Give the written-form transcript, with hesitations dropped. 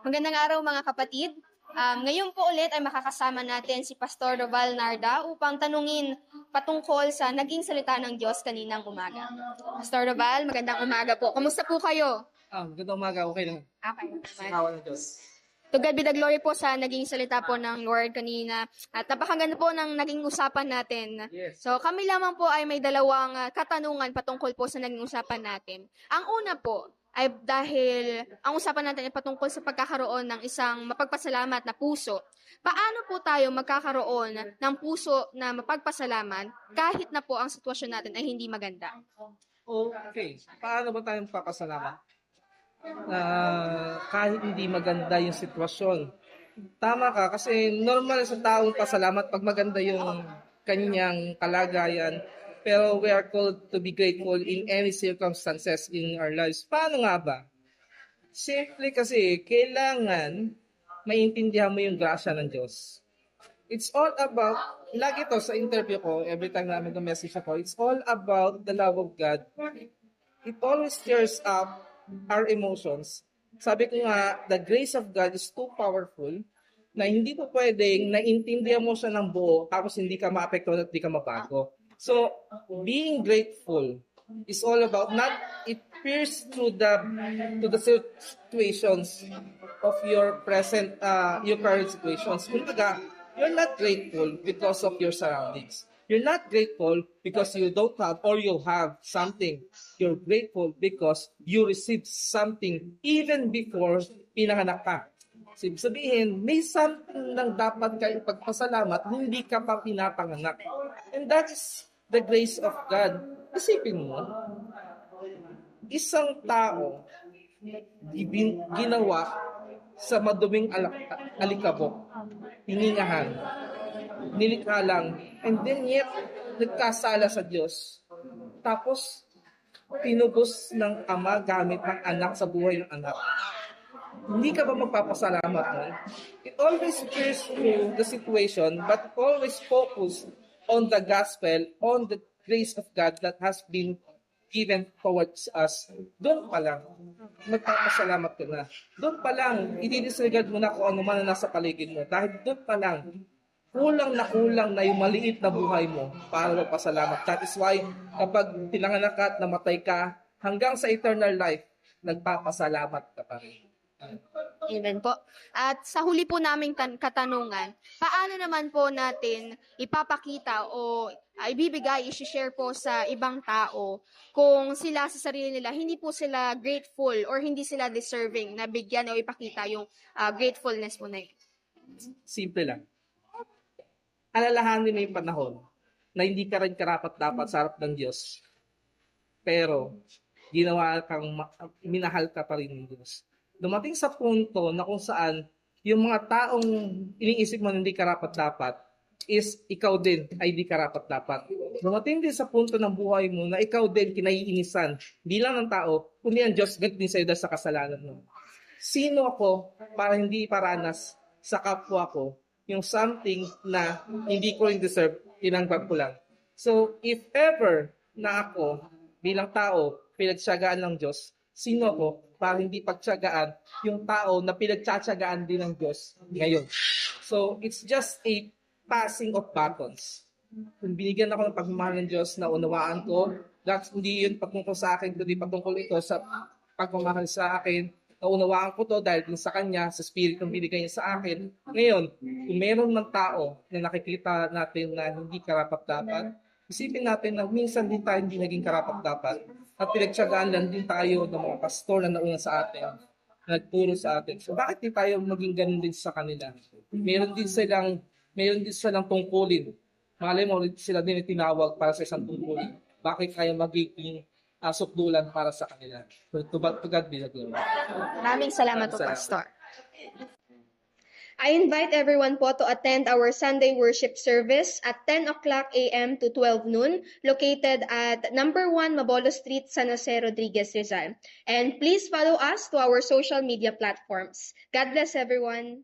Magandang araw mga kapatid. Ngayon po ulit ay makakasama natin si Pastor Roval Narda upang tanungin patungkol sa naging salita ng Diyos kaninang umaga. Pastor Roval, magandang umaga po. Kamusta po kayo? Magandang umaga, okay lang. Okay. Sinawa ng Diyos. To God be the glory po sa naging salita po ng Lord kanina. At napakaganda po ng naging usapan natin. Yes. So kami lamang po ay may dalawang katanungan patungkol po sa naging usapan natin. Ang una po ay dahil ang usapan natin ay patungkol sa pagkakaroon ng isang mapagpasalamat na puso. Paano po tayo magkakaroon ng puso na mapagpasalamat kahit na po ang sitwasyon natin ay hindi maganda? Okay. Paano ba tayo magpapasalamat? Kahit hindi maganda yung sitwasyon. Tama ka, kasi normal sa taong pasalamat pag maganda yung kanyang kalagayan. Pero we are called to be grateful in any circumstances in our lives. Paano nga ba? Simply kasi, kailangan maintindihan mo yung grasya ng Diyos. It's all about, lagi to sa interview ko, every time namin message ako, it's all about the love of God. It always stirs up our emotions. Sabi ko nga, the grace of God is too powerful na hindi po pwedeng naintindihan mo siya ng buo tapos hindi ka maapektuhan at hindi ka mabago. So, being grateful is all about not it pierces to the situations of your present your current situations. Kumbaga, you're not grateful because of your surroundings. You're not grateful because you don't have or you have something. You're grateful because you received something even before pinanganak ka. So, ibig sabihin, may something lang dapat kayo pagpasalamat, hindi ka pa pinapanganak. And that is the grace of God. Isipin mo, isang tao ginawa sa maduming alikabok, hiningahan, nilikha lang, and then yet, nagkasala sa Diyos. Tapos, pinubos ng ama gamit ng anak sa buhay ng anak. Hindi ka ba magpapasalamat nun? It always refers to the situation, but always focus on the gospel, on the grace of God that has been given towards us. Doon pa lang, magpapasalamat ka na. Doon pa lang, i-disregard mo na kung ano man na nasa paligid mo. Dahil doon pa lang, kulang na yung maliit na buhay mo para magpasalamat. That is why, kapag pinanganak ka at namatay ka, hanggang sa eternal life, nagpapasalamat ka pa rin. Amen po. At sa huli po naming katanungan, paano naman po natin ipapakita o ibibigay, i-share po sa ibang tao kung sila sa sarili nila, hindi po sila grateful or hindi sila deserving na bigyan o ipakita yung gratefulness po na yun? Simple lang. Alalahanin mo yung panahon na hindi ka rin karapat-dapat sa harap ng Diyos. Pero, minahal ka pa rin ng Diyos. Dumating sa punto na kung saan yung mga taong iniisip mo na hindi karapat-dapat is ikaw din ay hindi karapat-dapat. Dumating din sa punto ng buhay mo na ikaw din kinaiinisan. Hindi lang ng tao, kundi ang Diyos ganit din sa'yo dahil sa kasalanan mo. Sino ako para hindi paranas sa kapwa ko yung something na hindi ko rin deserve, tinanggap ko lang. So, if ever na ako bilang tao pinagtiyagaan ng Diyos, sino ako para hindi pagtiyagaan yung tao na pinagtsatsagaan din ng Diyos ngayon. So, it's just a passing of batons. Kung binigyan ako ng pagmamahal ng Diyos na unawaan ko, that's hindi yun patungkol sa akin, kundi patungkol ito sa pagmamahal sa akin. Naunawaan ko to dahil din sa Kanya, sa Spirit ng binigay niya sa akin. Ngayon, kung meron ng tao na nakikita natin na hindi karapat-dapat, isipin natin na minsan din tayo hindi naging karapat-dapat at pinagtiyagaan lang din tayo ng mga pastor na nauna sa atin, na nagturo sa atin. So bakit di tayo maging ganun din sa kanila? Meron din silang tungkulin. Malay mo, sila din tinawag para sa isang tungkulin. Bakit kaya magiging sukdulan para sa kanila? To God be the glory. Maraming salamat po, Pastor. I invite everyone po to attend our Sunday worship service at 10 o'clock a.m. to 12 noon, located at number 1 Mabolo Street, San Jose, Rodriguez, Rizal. And please follow us to our social media platforms. God bless everyone.